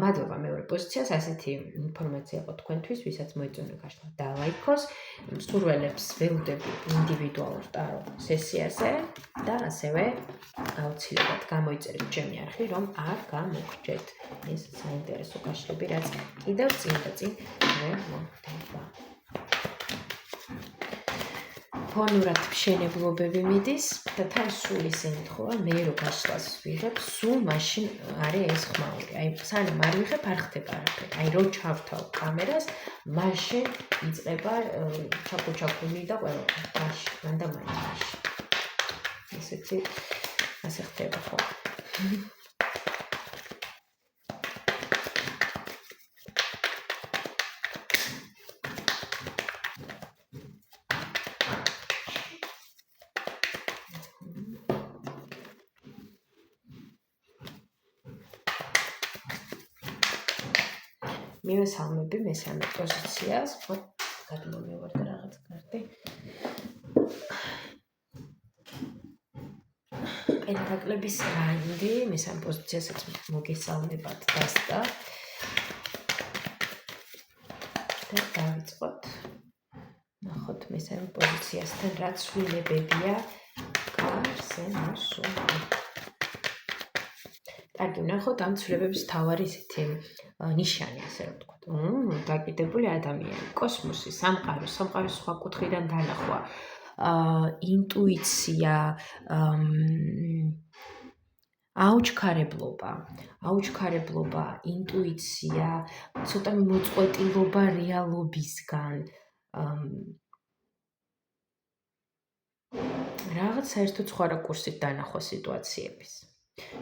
მადლობა მეორე პოზიციას, ასეთი ინფორმაცია იყო თქვენთვის, ვისაც მოიწონა გაშლა დალაიქოს. მსურველებს ველოდები ინდივიდუალურ ტარო სესიაზე და ასევე აუცილებლად გამოიწერეთ ჩემი არხი, რომ არ გამოგრჩეთ ეს საინტერესო გაშლები, რაც კიდევ წინ და წინ მოხდება. ფონურად მშენებლობები მიდის და თან სულ ისე ეთხოვა მე რო გაშლას ვიღებ, სულ მაშინ არის ეს ხმაური. აი სანამ არ ვიღებ არ ხდება არაფერი. აი რო ჩავთავ კამერას, მაშინ იწყება ჩაკუჩაკული და ყველა მაშინ, მანდა მაშინ. ესეთი ასე ხდება ხო? მივესალმები მესამე პოზიციას, ხო, გადმომივარდა რაღაც კარტი. პენტაკლების რაინდი, მესამე პოზიციასაც მოგესალმებათ დასდა. და დავიწყოთ. ნახოთ მესამე პოზიციასთან რა ცვლილებებია კარზე მოსული. კარგი, ვნახოთ ამ ცვლილებების მთავარი ისეთი ნიშანი, ასე რომ ვთქვათ. დაკიდებული ადამიანი, კოსმოსი, სამყარო სხვა კუთხიდან დანახვა, ინტუიცია, აუჩქარებლობა, ინტუიცია, ცოტა მოწყვეტილობა რეალობისგან. რაღაც საერთოდ სხვა რაკურსით დანახვა სიტუაციების.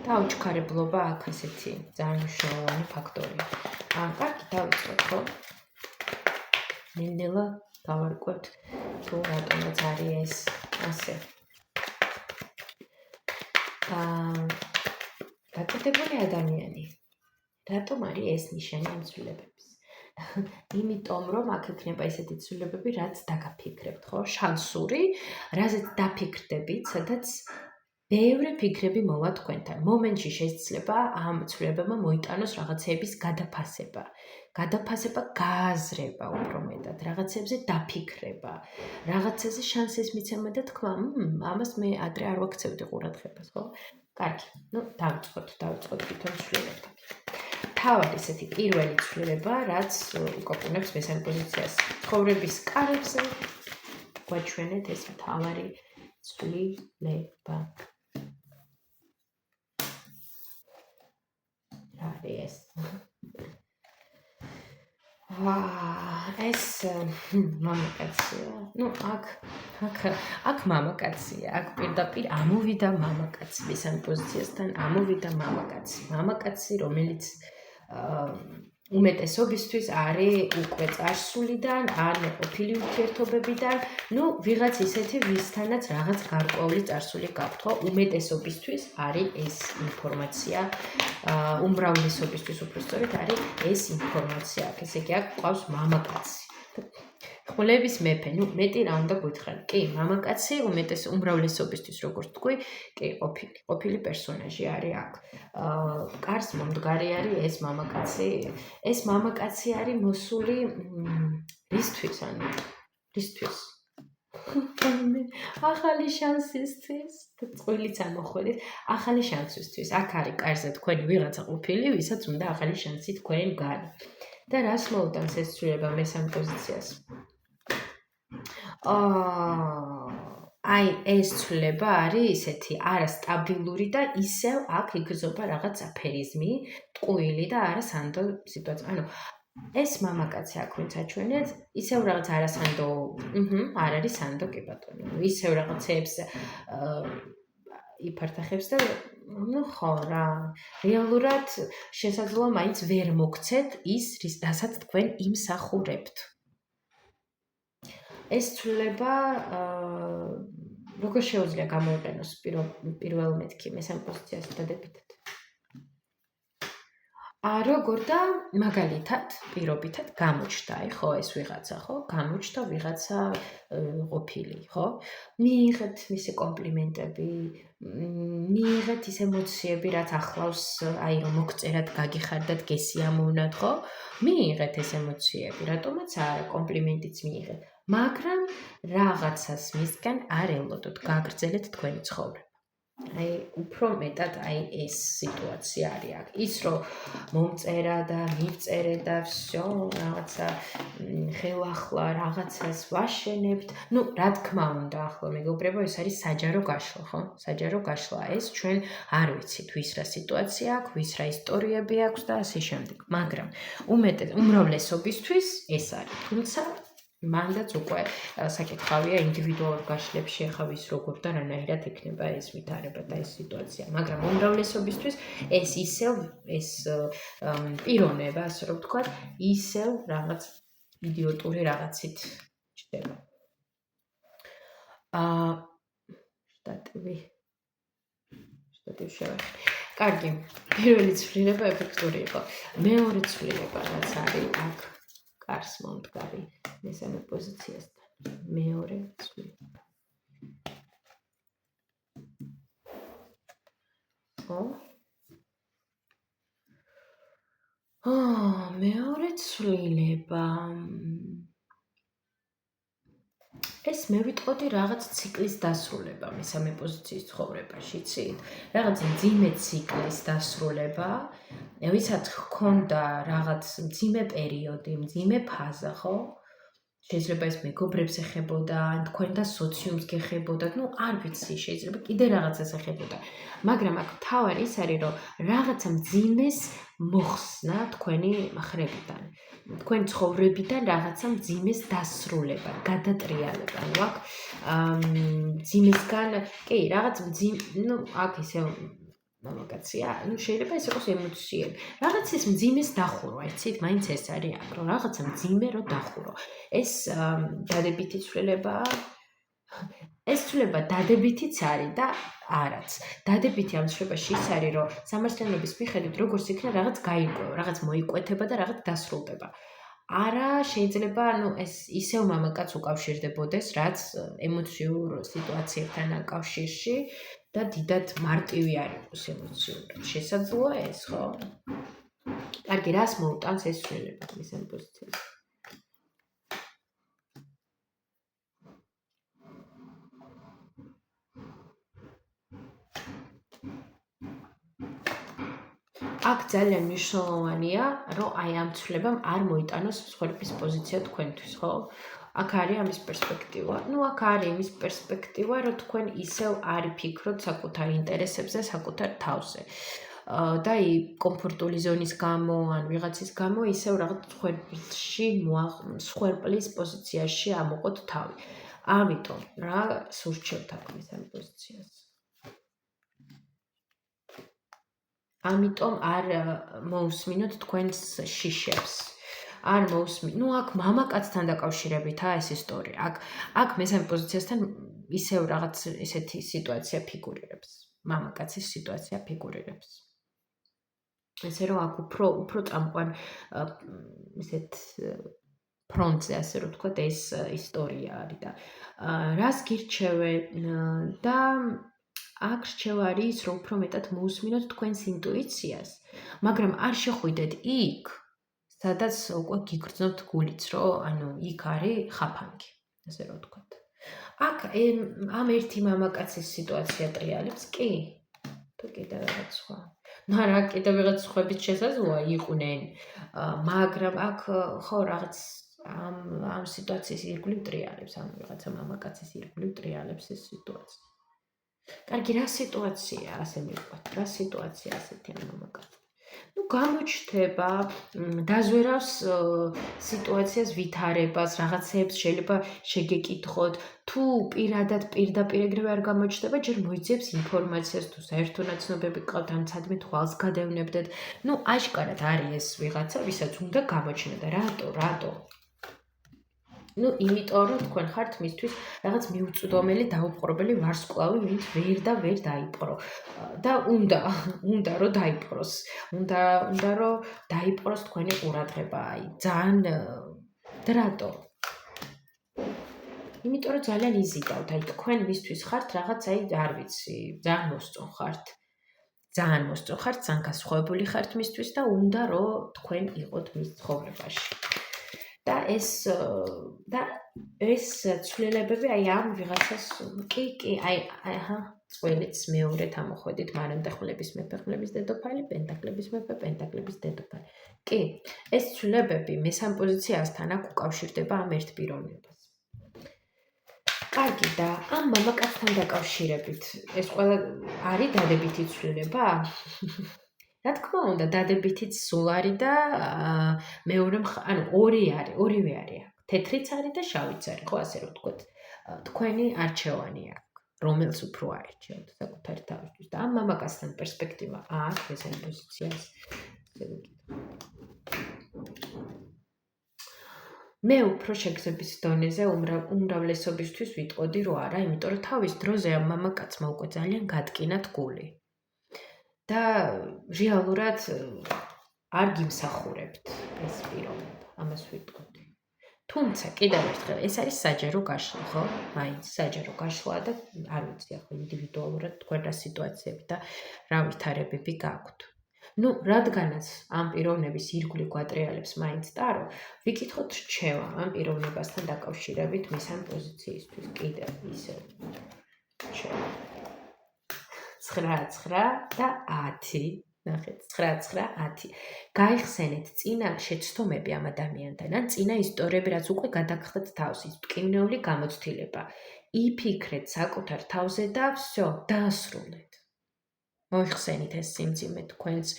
და აუჩქარებლობა აქ ესეთი ძალიან მნიშვნელოვანი ფაქტორია. კარგი, დავიწყოთ ხო? ნელ-ნელა გავარკვევთ თუ რატომაც არის ეს ასე. დაკიდებული ადამიანი. რატომ არის ეს ნიშანი ამ ცვლილებების? იმიტომ რომ აქ ექნება ესეთი ცვლილებები, რაც დაგაფიქრებთ, ხო? შანსური, რაზეც დაფიქრდებით, სადაც ბევრი ფიქრები მოვა თქვენთან. მომენტში შეიძლება ამ ცვლილებებმა მოიტანოს რაღაცეების გადაფასება. გადაფასება გააზრება უფრო მეტად, რაღაცებზე დაფიქრება, რაღაცაზე შანსის მიცემა და თქვა, ამას მე ადრე არ ვაქცევდი ყურადღებას, ხო? კარგი, დავიწყოთ თვითონ ცვლილებები. თავად ესეთი პირველი ცვლილება, რაც უკავშირებს მესამე პოზიციას. ცხოვრების კარებზე გვაჩვენეთ ეს მთავარი ცვლილება. ეს ეს მამაკაცია. აქ მამაკაცია. აქ პირდაპირ ამოვიდა მამაკაცი. მესამე პოზიციასთან ამოვიდა მამაკაცი. მამაკაცი, რომელიც უმეტესობისთვის არის უკვე წარსულიდან, არ ყოფილი ურთიერთობებიდან, ვიღაც ისეთი, ვისთანაც რაღაც გარკვეული წარსული გაქვთ, ხო? უმეტესობისთვის არის ეს ინფორმაცია, უმრავლესობისთვის უბრალოდ არის ეს ინფორმაცია. ესე იგი, აქ ყავს მამაკაცი. ხმლების მეფე, მეტი რა უნდა გითხრათ? კი, მამაკაცი, უმრავლესობისთვის, როგორც თქვი, კი, ყოფილი პერსონაჟი არის აქ. კარს მომდგარი არის ეს მამაკაცი. ეს მამაკაცი არის მოსული რისთვის, რისთვის? ახალი შანსისთვის, წვილიც ამოხველით, ახალი შანსისთვის. აქ არის კარზე თქვენი ვიღაცა ყოფილი, ვისაც უნდა ახალი შანსი თქვენ განი. და რას მოუტანს ეს ცვლილება მესამე პოზიციას? აი ეს ცვლილება არის ისეთი არასტაბილური და ისევ აქ იგრძობა რაღაც აფერიზმი, ტყუილი და არასანდო სიტუაცია. ეს მამაკაცი აქ ვინც აჩვენეთ, ისევ რაღაც არასანდო, არ არის სანდო კი ბატონო. ისევ რაღაცებს იფართახებს და ხო რა, რეალურად შესაძლოა მაინც ვერ მოგცეთ ის, რასაც თქვენ იმსახურებთ. ეს ცვლილება როგორ შეუძლია გამოიყენოს პირველ მეთქი მესამე პოზიციას დადებითად? როგორ და მაგალითად, პირობითად გამოჩნდა, ხო, ეს ვიღაცა, ხო? გამოჩნდა ვიღაცა ყოფილი, ხო? მიიღეთ მისი კომპლიმენტები, მიიღეთ ის ემოციები, რაც ახლავს, აი რომ მოგწერათ, გაგიხარდათ, გესიამოვნათ, ხო? მიიღეთ ეს ემოციები, რატომაც არა, კომპლიმენტიც მიიღეთ, მაგრამ რაღაცას მისგან არ ელოდოთ, გაგრძელეთ თქვენი ცხოვრება. აი უფრო მეტად აი ეს სიტუაცია არის აქ. ის რომ მომწერა და მივწერე და всё, რაღაცა ხელახლა რაღაცას ვაშენებთ. ნუ რა თქმა უნდა, ახლა მეგობრებო, ეს არის საჯარო გაშლა, ხო? საჯარო გაშლა ეს ჩვენ არ ვიცით, ვის რა სიტუაცია აქვს, ვის რა ისტორიები აქვს და ასე შემდეგ. მაგრამ უმრავლესობისთვის ეს არის. თუმცა მანდაც უკვე საკითხავია ინდივიდუალურ გაშლებში, ახლა ვის როგორ და რანაირად იქნება ეს ვითარება და ეს სიტუაცია. მაგრამ უმრავლესობისთვის ეს ისევ ეს პიროვნება, ასე რომ ვთქვათ, ისევ რაღაც იდიოტური რაღაცით ჩდება. შტატივი შევეხე. კარგი, პირველი ცვლილება ეფექტური იყო. მეორე ცვლილება რაც არის აქ კარს მომდგარი მესამე პოზიციასთან. მეორე ცვლილება. მეორე ცვლილება. ეს მე ვიტყოდი რაღაც ციკლის დასრულება მესამე პოზიციის ცხოვრებაში, იცით? რაღაც მძიმე ციკლის დასრულება, ვისაც ჰქონდა რაღაც მძიმე პერიოდი, მძიმე ფაზა, ხო? შეიძლება ეს მეგობრებს ეხებოდა, ან თქვენ და სოციუმს გეხებოდა, ნუ არ ვიცი, შეიძლება კიდე რაღაცას ეხებოდა. მაგრამ აქ თავარი ის არის, რომ რაღაცა მძიმეს მოხსნა თქვენი ხრებიდან. თქვენ ცხოვრებიდან რაღაცა მძიმეს დასრულება, გადატრიალება. ნუ აქ მძიმესგან, კი, რაღაც ნუ აქ ისე მამაკაცია, ნუ შეიძლება ეს იყოს ემოციები. რაღაც ის მძიმეს დახურო, იცით, მაინც ეს არის აქ, რომ რაღაცა მძიმე რო დახურო. ეს დადებითი ცვლილებაა. ეს ცვლილება დადებითიც არის და არაც. დადებითი ამ ცვლილებაში ის არის, რომ სამართლიანობის მიხედვით როგორც იქნება რაღაც გაიგო, რაღაც მოიკვეთება და რაღაც დასრულდება. არა, შეიძლება, ნუ ეს ისევ მამაკაც უკავშირდებოდეს, რაც ემოციურ სიტუაციებთან კავშირში და დიდად მარტივი არ იყოს ემოციურად. შესაძლოა ეს, ხო? კარგი, რას მოუტანს ეს ცვლილება მესამე პოზიციაზე? აქ ძალიან მნიშვნელოვანია, რომ აი ამ ცვლილებამ არ მოიტანოს მსხვერპლის პოზიცია თქვენთვის, ხო? აქ არის ამის პერსპექტივა. ნუ აქ არის იმის პერსპექტივა, რომ თქვენ ისევ არ ფიქრობთ საკუთარ ინტერესებზე, საკუთარ თავზე. და აი კომფორტული ზონის გამო, ან ვიღაცის გამო ისევ რაღაც მსხვერპლის პოზიციაში ამოყოთ თავი. ამიტომ რა სურჩევთ აქ მესამე პოზიციას? ამიტომ არ მოусმინოთ თქვენს შიშებს. არ მოусმინოთ. ნუ აქ მამაკაცთან დაკავშირებითაა ეს ისტორია. აქ მესამე პოზიციასთან ისევ რაღაც ესეთი სიტუაცია ფიგურირებს. მამაკაცის სიტუაცია ფიგურირებს. ესე რომ აქ უფრო წამყვან ესეთ ფრონტზე, ასე რომ ვთქვათ, ეს ისტორია არის და რას გირჩევენ და აქ რჩევა არის ის, რომ უფრო მეტად მოусმინოთ თქვენს ინტუიციას, მაგრამ არ შეხვიდეთ იქ, სადაც უკვე გიგრძნობთ გულიც, რომ ანუ იქ არის ხაფანგი, ასე რომ ვთქვათ. აქ ამ ერთი მამაკაცის სიტუაცია ტრიალებს, კი? თუ კიდევ რაღაც სხვა. ნუ არა, კიდევ ვიღაც სხვებიც შესაძლოა იყვნენ, მაგრამ აქ ხო რაღაც ამ სიტუაციის ირგვლივ ტრიალებს, ამ ვიღაცა მამაკაცის ირგვლივ ტრიალებს ეს სიტუაცია. კარგი, რა სიტუაცია ასე მივყვეთ? რა სიტუაცია ასეთი ამ მამაკაცი? ნუ გამოჩნდება, დაზვერავს სიტუაციას ვითარებას, რაღაცეებს შეიძლება შეგეკითხოთ, თუ პირადად პირდაპირ ეგრევე არ გამოჩნდება, ჯერ მოიძებს ინფორმაციას, თუ საერთო ნაცნობები გყავთ, ან სადმე თვალს გადავნებდეთ. ნუ აშკარად არის ეს ვიღაცა, ვისაც უნდა გამოჩნდა. რატო? ну, იმიტომ რომ თქვენ ხართ მისთვის რაღაც მიუწვდომელი დაუპყრობელი ვარსკვლავი, ვინც ვერ დაიპყრო. და უნდა რომ დაიპყროს. უნდა რომ დაიპყროს თქვენი ყურადღება, აი, ძალიან და რატო? იმიტომ რომ ძალიან იზიდავთ, აი თქვენ მისთვის ხართ რაღაც, აი, არ ვიცი, ძალიან მოსწონ ხართ. ძალიან განსხვავებული ხართ მისთვის და უნდა რომ თქვენ იყოთ მის ცხოვრებაში. და ეს ცვლილებები აი ამ ვიღაცას კი, აი, აჰა, წველიც მეორედ ამოხვედით მანამდე ხმლების მეფე, ხმლების დედოფალი, პენტაკლების მეფე, პენტაკლების დედოფალი. კი, ეს ცვლილებები მესამ პოზიციასთან აქ უკავშირდება ამ ერთ პიროვნებას. კარგი და ამ მამაკაცთან დაკავშირებით ეს ყველა არის დადებითი ცვლილება? რა თქმა უნდა, დადებითიც სულ არის და მეორე ორივე არის. თეთრიც არის და შავიც არის, ხო, ასე რომ ვთქვათ. თქვენი არჩევანი აქვს, რომელს უფრო აერჩევთ საკუთარი თავისთვის და ამ მამაკაცთან პერსპექტივა აქვს მესამე პოზიციას. მე უფრო შეგრძების დონეზე უმრავლესობისთვის ვიტყოდი, რომ არა, იმიტომ რომ თავის დროზე ამ მამაკაცმა უკვე ძალიან გადკინათ გული. და რეალურად არ გიმსახურებთ ეს პიროვნება, ამას ვიტყოდი. თუმცა კიდევ ერთხელ ეს არის საჯარო გაშლა, ხო? მაინც საჯარო გაშლა და არ ვიცი ახლა ინდივიდუალურად თქვენ რა სიტუაციები და რა ვითარებები გაქვთ. ну, რადგანაც ამ პიროვნების ირგვლივ გვატრიალებს მაინც ტარო, ვიკითხოთ რჩევა ამ პიროვნებასთან დაკავშირებით მესამე პოზიციისთვის კიდევ ისევ. 9 და 10. ნახეთ, 9, 10. გაიხსენეთ წინა შეცდომები ამ ადამიანთან, ან წინა ისტორიები, რაც უკვე გადაგხდეთ თავს, ის მტკივნეული გამოცდილება. იფიქრეთ საკუთარ თავზე და всё, დაასრულეთ. მოიხსენით ეს სიმძიმე თქვენს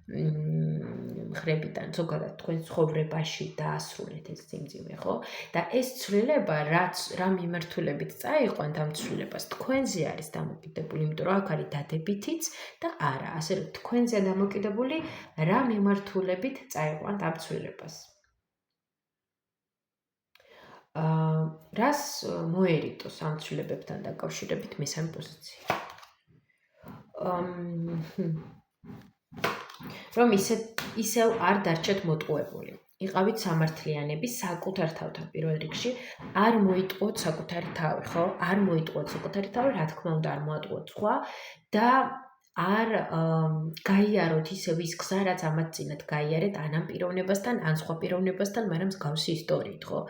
მხრებიდან, ზოგადად თქვენ ცხოვრებაში დაასრულეთ ეს სიმძიმე, ხო? და ეს ცვლილება, რა მიმართულებით წაიყვანთ ამ ცვლილებას, თქვენზე არის დამოკიდებული, იმიტომ რომ აქ არის დადებითიც და არა, ასე რომ თქვენზე დამოკიდებული, რა მიმართულებით წაიყვანთ ამ ცვლილებას. რას მოერიტოს ამ ცვლილებებთან დაკავშირებით მესამე პოზიცია? რომ ისევ არ დარჩეთ მოტყუებული. იყავით სამართლიანები საკუთარ თავთან პირველ რიგში, არ მოიტყუოთ საკუთარი თავი, ხო? არ მოიტყუოთ საკუთარი თავი, რა თქმა უნდა, არ მოატყუოთ სხვა და არ გაიაროთ ისევ ის გზა, რაც ამათ წინათ გაიარეთ ან ამ პიროვნებასთან, ან სხვა პიროვნებასთან, მაგრამ მსგავსი ისტორიით, ხო?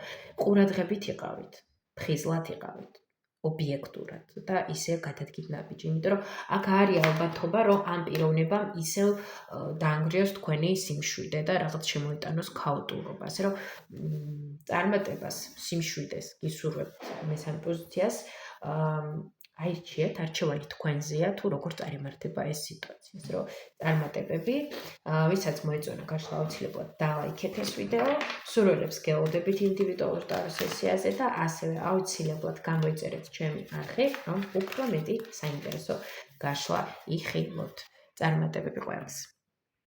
ყურადღებით იყავით, ფხიზლად იყავით. ობიექტურად და ისე გადადგით ნაბიჯი, იმიტომ რომ აქ არის ალბათობა, რომ ამ პიროვნებამ ისევ დაანგრიოს თქვენი სიმშვიდე და რაღაც შემოიტანოს ქაოტურობა, ასე რომ წარმატებას, სიმშვიდეს გისურვებთ მესამე პოზიციას, აირჩიეთ, არჩევანი თქვენზეა, თუ როგორ წარიმართება ეს სიტუაცია, ასე რომ წარმატებები, ვისაც მოეწონა გაშლა აუცილებლად დალაიქეთ ეს ვიდეო, სურვილებს გელოდებით ინდივიდუალურ ტარო სესიაზე და ასევე აუცილებლად გამოიწერეთ ჩემი არხი, რომ უფრო მეტი საინტერესო გაშლა იხილოთ. წარმატებები ყველას.